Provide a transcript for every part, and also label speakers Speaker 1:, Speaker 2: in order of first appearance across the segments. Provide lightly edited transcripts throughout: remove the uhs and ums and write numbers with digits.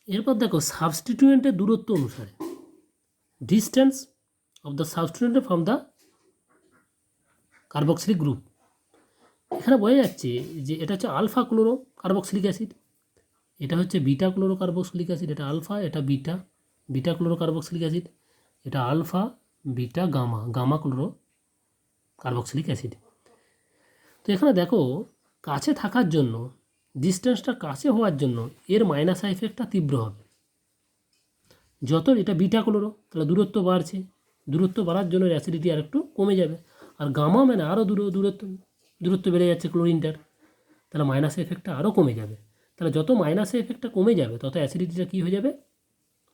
Speaker 1: এরপর দেখো সাবস্টিটিউয়েন্টের দূরত্ব অনুসারে distance of the substituent from the carboxylic group. এখানে বোঝা যাচ্ছে যে এটা হচ্ছে আলফা ক্লোরো কার্বক্সিলিক অ্যাসিড, এটা হচ্ছে বিটা ক্লোরো কার্বক্সিলিক অ্যাসিড, এটা আলফা, এটা beta, beta chloro carboxylic acid, এটা alpha beta gamma, gamma chloro carboxylic acid. তো এখানে দেখো কাছে থাকার জন্য, ডিস্টেন্সটা কাছে হওয়ার জন্য এর মাইনাস এফেক্টটা তীব্র হবে। যত এটা বিটা ক্লোরো, তাহলে দূরত্ব বাড়ছে, দূরত্ব বাড়ার জন্য অ্যাসিডিটি আর একটু কমে যাবে। আর গামা মানে আরও দূরত্ব বেড়ে যাচ্ছে ক্লোরিনটার, তাহলে মাইনাস এফেক্টটা আরও কমে যাবে। তাহলে যত মাইনাস এফেক্টটা কমে যাবে তত অ্যাসিডিটিটা কী হয়ে যাবে,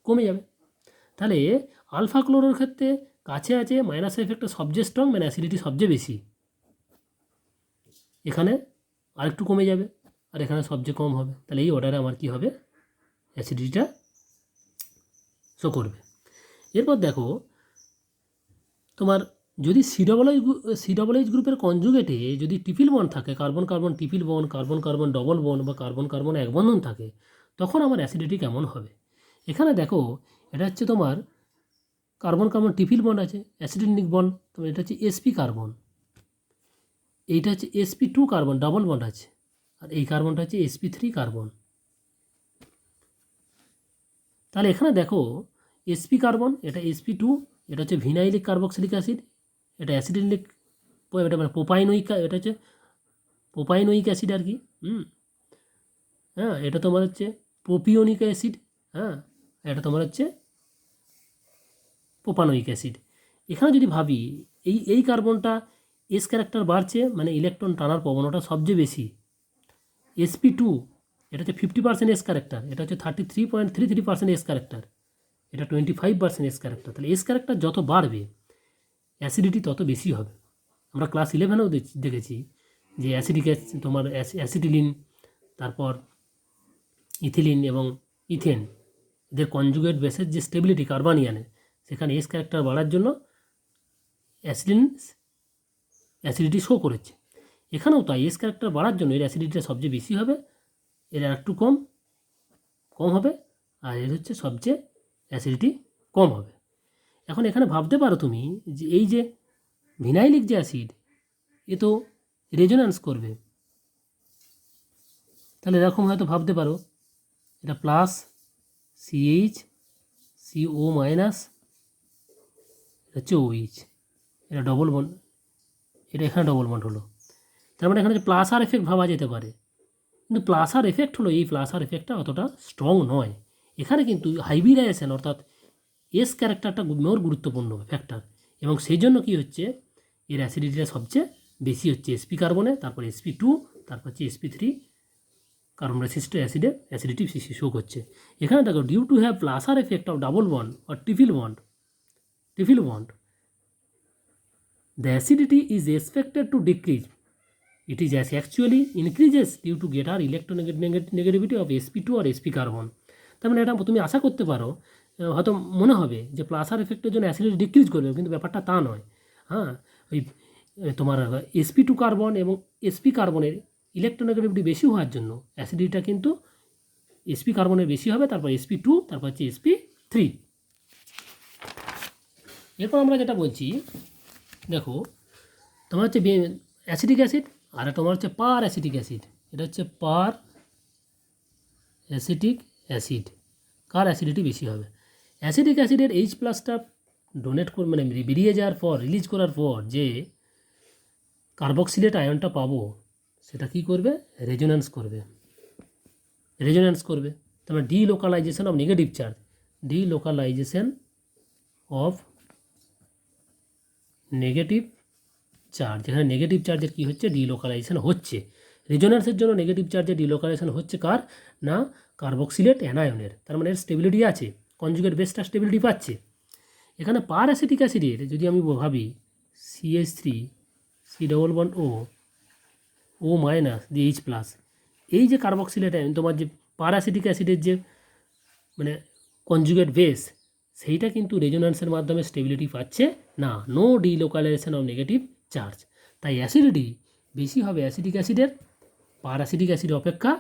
Speaker 1: কমে যাবে। তাহলে আলফা ক্লোরোর ক্ষেত্রে কাছে আছে, মাইনাস এফেক্টটা সবচেয়ে স্ট্রং, মানে অ্যাসিডিটি সবচেয়ে বেশি, এখানে আরেকটু কমে যাবে, আর এখানে সবচেয়ে কম হবে। তাহলে এই অর্ডারে আমার কী হবে, অ্যাসিডিটিটা শো করবে। এরপর দেখো তোমার যদি সি ডবল এইচ গ্রুপের কনজুগেটে যদি ট্রিপল বন্ড থাকে, carbon carbon triple bond, carbon carbon double bond বা কার্বন কার্বন এক বন্ধন থাকে, তখন আমার অ্যাসিডিটি কেমন হবে। এখানে দেখো এটা হচ্ছে তোমার কার্বন কার্বন ট্রিপল বন্ড আছে, অ্যাসিডিক বন্ড, তোমার এটা হচ্ছে এসপি কার্বন, এইটা হচ্ছে sp2 কার্বন ডাবল বন্ড আছে, আর এই কার্বনটা হচ্ছে sp3 কার্বন। তাহলে এখানে দেখো sp কার্বন, এটা sp2, এটা হচ্ছে ভিনাইলিক কার্বক্সিলিক অ্যাসিড, এটা অ্যাসিডিক, এটা মানে পোপাইনোইক, এটা হচ্ছে পোপাইনোইক অ্যাসিড আর কি। হ্যাঁ, এটা তোমার হচ্ছে প্রোপিওনিক অ্যাসিড। হ্যাঁ, এটা তোমার হচ্ছে প্রোপানোইক অ্যাসিড। এখানে যদি ভাবি এই কার্বনটা এস ক্যারেক্টার বাড়ছে, মানে ইলেকট্রন টানার প্রবণতা সবচেয়ে বেশি। sp2 এটা হচ্ছে 50% এস ক্যারেক্টার, এটা হচ্ছে 33.33% এস ক্যারেক্টার, এটা 25% এস ক্যারেক্টার। তাহলে এস ক্যারেক্টার যত বাড়বে অ্যাসিডিটি তত বেশি হবে। আমরা ক্লাস 11-এও দেখেছি যে অ্যাসিডিক তোমার অ্যাসিটিলিন, তারপর ইথিলিন এবং ইথেন, এদের কনজুগেট বেসের যে স্টেবিলিটি কার্বানিয়ানের, সেখানে এস ক্যারেক্টার বাড়ার জন্য অ্যাসিডিটি শো করেছে। এখানেও তাই এস ক্যারেক্টার বাড়ার জন্য এর অ্যাসিডিটিটা সবচেয়ে বেশি হবে, এর একটু কম হবে, আর এর হচ্ছে সবচেয়ে অ্যাসিডিটি কম হবে। এখন এখানে ভাবতে পারো তুমি যে এই যে ভিনাইলিক যে অ্যাসিড, এ তো রেজোন্যান্স করবে, তাহলে এরকম হয়তো ভাবতে পারো এটা প্লাস CH CO মাইনাস, এটা হচ্ছে OH, এটা ডবল বন্ড, এটা এখানে ডবল বন্ড হলো। তার মানে এখানে যে প্লাস আর এফেক্ট ভাবা যেতে পারে, কিন্তু প্লাস আর এফেক্ট হলো, এই প্লাস আর এফেক্টটা অতটা স্ট্রং নয়। এখানে কিন্তু হাইব্রিডাইজেশন অর্থাৎ এস ক্যারেক্টারটা মোর গুরুত্বপূর্ণ ফ্যাক্টর, এবং সেই জন্য কী হচ্ছে এর অ্যাসিডিটিটা সবচেয়ে বেশি হচ্ছে sp কার্বনে, তারপর sp2, তারপর হচ্ছে sp3 কার্বন রেসিস্ট অ্যাসিডিটি বেশি শো করছে। এখানে দেখো due to have plus R effect of double bond or triple bond, the acidity is expected to decrease. It is actually increases due to greater electronegativity of sp2 or sp carbon. তার মানে এটা তুমি আশা করতে পারো, হয়তো মনে হবে যে প্লাস আর এফেক্টের জন্য অ্যাসিডিটি ডিক্রিজ করবে, কিন্তু ব্যাপারটা তা নয়। হ্যাঁ, ওই তোমার sp2 কার্বন এবং sp কার্বনের ইলেকট্রোনেগেটিভিটি বেশি হওয়ার জন্য অ্যাসিডিটিটা কিন্তু sp কার্বনের বেশি হবে, তারপর sp2, তারপর হচ্ছে sp3। এরপর আমরা যেটা বলছি দেখো, তোমার হচ্ছে অ্যাসিটিক অ্যাসিড, আর তোমার হচ্ছে পার অ্যাসিটিক অ্যাসিড। এটা হচ্ছে পার অ্যাসিটিক অ্যাসিড, কার অ্যাসিডিটি বেশি হবে। অ্যাসিটিক অ্যাসিডের H+টা ডোনেট মানে বেরিয়ে যাওয়ার পর, রিলিজ করার পর যে কার্বক্সিলেট আয়নটা পাবো, সেটা কী করবে, রেজোন্যান্স করবে। তার মানে delocalisation of negative charge, delocalisation of negative charge, যেখানে নেগেটিভ চার্জের কী হচ্ছে, ডিলোকালাইজেশন হচ্ছে। রেজোন্যান্সের জন্য নেগেটিভ চার্জের ডিলোকালাইজেশন হচ্ছে কার না, কার্বক্সিলেট অ্যানায়নের। তার মানে এর স্টেবিলিটি আছে, কনজুগেট বেসটা স্টেবিলিটি পাচ্ছে। এখানে পার অ্যাসিটিক অ্যাসিডের যদি আমি ভাবি CH3 C double bond O minus দিয়ে H+, এই যে কার্বক্সিলেট আয়ন, তোমার যে পার অ্যাসিটিক অ্যাসিডের যে মানে কনজুগেট বেস, সেইটা কিন্তু রেজোন্যান্সের মাধ্যমে স্টেবিলিটি পাচ্ছে না, no delocalisation of negative charge. তাই অ্যাসিডিটি বেশি হবে অ্যাসিটিক অ্যাসিডের, পার অ্যাসিটিক অ্যাসিড অপেক্ষা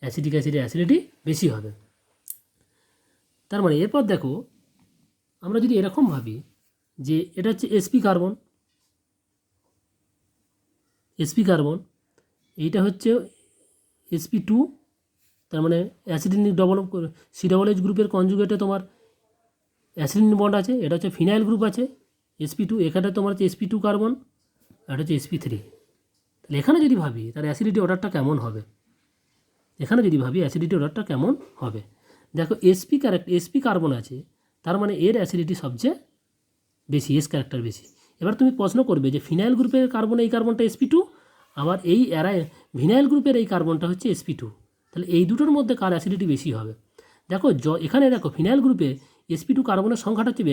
Speaker 1: অ্যাসিটিক অ্যাসিডের অ্যাসিডিটি বেশি হবে। তার মানে এরপর দেখো আমরা যদি এরকম ভাবি যে এটা হচ্ছে sp কার্বন, এইটা হচ্ছে sp2, তার মানে অ্যাসিডিনিক COOH গ্রুপের কনজুগেটে তোমার অ্যাসিডিন বন্ড আছে, এটা হচ্ছে ফিনাইল গ্রুপ আছে sp2, এখানে তোমার হচ্ছে sp2 কার্বন, আর এটা হচ্ছে sp3। তাহলে এখানে যদি ভাবি তার অ্যাসিডিটি অর্ডারটা কেমন হবে, দেখো sp কার্বন আছে, তার মানে এর অ্যাসিডিটি সবচেয়ে বেশি, এস ক্যারেক্টার বেশি। এবার তুমি প্রশ্ন করবে যে ফিনাইল গ্রুপের কার্বন এই কার্বনটা sp2, আবার এই ভিনাইল গ্রুপের এই কার্বনটা হচ্ছে sp2, তাহলে এই দুটোর মধ্যে কার অ্যাসিডিটি বেশি হবে? দেখো এখানে দেখো ফিনাইল গ্রুপে sp2 কার্বনের সংখ্যাটা হচ্ছে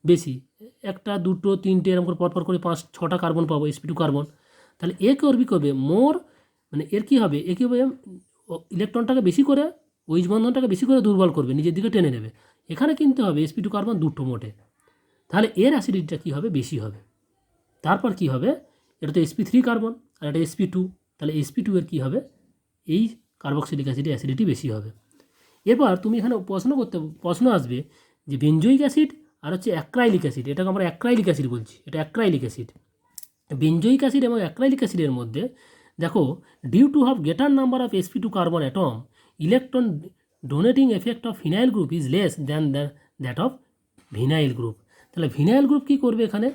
Speaker 1: বেশি, একটা দুটো তিনটে এরকম করে পরপর করে 5-6টা কার্বন পাবো sp2 কার্বন। তাহলে এ করবে মোর, মানে এর কী হবে, ইলেকট্রনটাকে বেশি করে, ওইচ বন্ধনটাকে বেশি করে দুর্বল করবে, নিজের দিকে টেনে নেবে। এখানে কিনতে হবে sp2 কার্বন দুটো মোটে, তাহলে এর অ্যাসিডিটিটা কী হবে, বেশি হবে। তারপর কি হবে, এটা তো sp3 কার্বন আর এটা sp2, তাহলে sp2 এর কী হবে, এই কার্বক্সিলিক অ্যাসিডের অ্যাসিডিটি বেশি হবে। এবার তুমি এখানে প্রশ্ন আসবে যে বেঞ্জোইক অ্যাসিড আর হচ্ছে অ্যাক্রাইলিক অ্যাসিড, এটাকে আমরা অ্যাক্রাইলিক অ্যাসিড বলছি, এটা অ্যাক্রাইলিক অ্যাসিড। বেঞ্জোইক অ্যাসিড এবং অ্যাক্রাইলিক অ্যাসিডের মধ্যে দেখো due to have greater number of sp2 carbon atom, electron donating effect of phenyl group is less than that of vinyl group. তাহলে vinyl group কী করবে, এখানে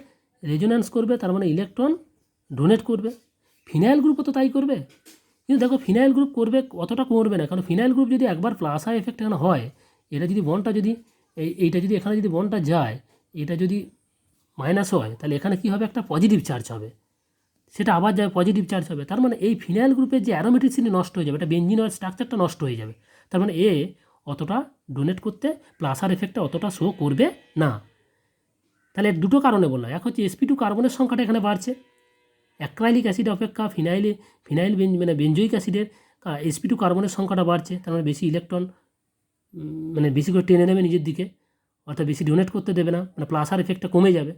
Speaker 1: রেজোন্যান্স করবে, তার মানে ইলেকট্রন ডোনেট করবে। ফিনাইল গ্রুপও তো তাই করবে, কিন্তু দেখো ফিনাইল গ্রুপ করবে অতটা করবে না, কারণ ফিনাইল গ্রুপ যদি একবার প্লাস আই এফেক্ট এখানে হয়, এটা যদি বন্ডটা যদি এইটা যদি এখানে যদি বন্ডটা যায়, এটা যদি মাইনাস হয়, তাহলে এখানে কী হবে, একটা পজিটিভ চার্জ হবে, সেটা আবার যাবে পজিটিভ চার্জ হবে। তার মানে এই ফিনাইল গ্রুপের যে অ্যারোমেটিসিটি নষ্ট হয়ে যাবে, এটা বেঞ্জিনের স্ট্রাকচারটা নষ্ট হয়ে যাবে। তার মানে এ অতটা ডোনেট করতে প্লাস আর এফেক্টটা অতটা শো করবে না। তাহলে এর দুটো কারণে বললাম, এক হচ্ছে sp2 কার্বনের সংখ্যাটা এখানে বাড়ছে, অ্যাক্রাইলিক অ্যাসিড অপেক্ষা মানে বেঞ্জোইক অ্যাসিডের sp2 কার্বনের সংখ্যাটা বাড়ছে, তার মানে বেশি ইলেকট্রন মানে বেশি করে টেনে নেবে নিজের দিকে, অর্থাৎ বেশি ডোনেট করতে দেবে না, মানে প্লাস আর এফেক্টটা কমে যাবে।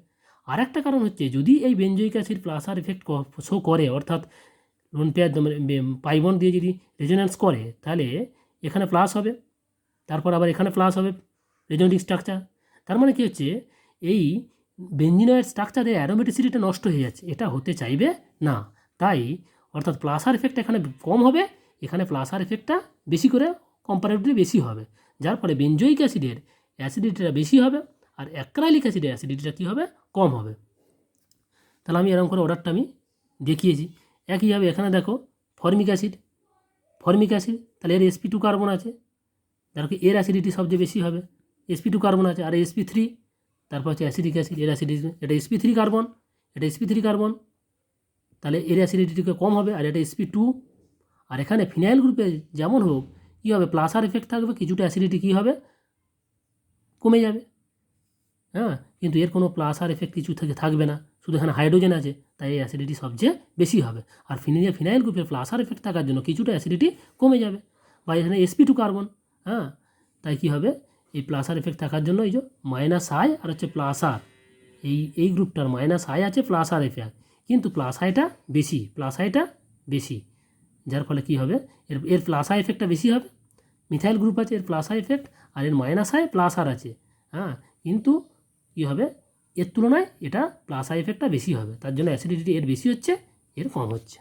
Speaker 1: আর একটা কারণ হচ্ছে যদি এই benzoic acid plus R effect show করে, অর্থাৎ লোন পেয়ার পাইবন দিয়ে যদি রেজোন্যান্স করে, তাহলে এখানে প্লাস হবে, তারপর আবার এখানে প্লাস হবে রেজোনেটিক স্ট্রাকচার। তার মানে কী হচ্ছে, এই বেঞ্জিনের স্ট্রাকচারে অ্যারোমেটিসিটিটা নষ্ট হয়ে যাচ্ছে, এটা হতে চাইবে না। তাই অর্থাৎ প্লাস আর এফেক্টটা এখানে কম হবে, এখানে প্লাস আর এফেক্টটা বেশি করে কম্পারেটিভলি বেশি হবে, যার ফলে বেঞ্জোইক অ্যাসিডের অ্যাসিডিটিটা বেশি হবে আর অ্যাক্রাইলিক অ্যাসিডের অ্যাসিডিটিটা কী হবে, কম হবে। তাহলে আমি এরকম করে অর্ডারটা আমি দেখিয়েছি। একইভাবে এখানে দেখো ফর্মিক অ্যাসিড, তাহলে এর sp2 কার্বন আছে, দেখো এর অ্যাসিডিটি সবচেয়ে বেশি হবে, sp2 কার্বন আছে, আর sp3, তারপর হচ্ছে অ্যাসিডিক অ্যাসিড, এর অ্যাসিডিটি, এটা sp3 কার্বন, তাহলে এর অ্যাসিডিটিকে কম হবে, আর এটা sp2। আর এখানে ফিনাইল গ্রুপে যেমন হোক কী হবে, প্লাস আর এফেক্ট থাকবে, কিছুটা অ্যাসিডিটি কী হবে, কমে যাবে। হ্যাঁ, কিন্তু এর কোনো প্লাস আর এফেক্ট কিছু থেকে থাকবে না, শুধু এখানে হাইড্রোজেন আছে, তাই এই অ্যাসিডিটি সবচেয়ে বেশি হবে। আর ফিনাইল গ্রুপের প্লাস আর এফেক্ট থাকার জন্য কিছুটা অ্যাসিডিটি কমে যাবে, বা এখানে sp2 কার্বন, হ্যাঁ, তাই কী হবে, এই প্লাস আর এফেক্ট থাকার জন্য এই যে মাইনাস আই আর হচ্ছে প্লাস আর, এই গ্রুপটার মাইনাস আই আছে, প্লাস আর এফেক্ট, কিন্তু প্লাস আইটা বেশি, যার ফলে কী হবে, এর প্লাস আই এফেক্টটা বেশি হবে। মিথাইল গ্রুপ আছে, এর প্লাস আই এফেক্ট, আর এর মাইনাস আই প্লাস আর আছে, হ্যাঁ, কিন্তু কী হবে, এর তুলনায় এটা প্লাস আই এফেক্টটা বেশি হবে, তার জন্য অ্যাসিডিটি এর বেশি হচ্ছে, এর কম হচ্ছে।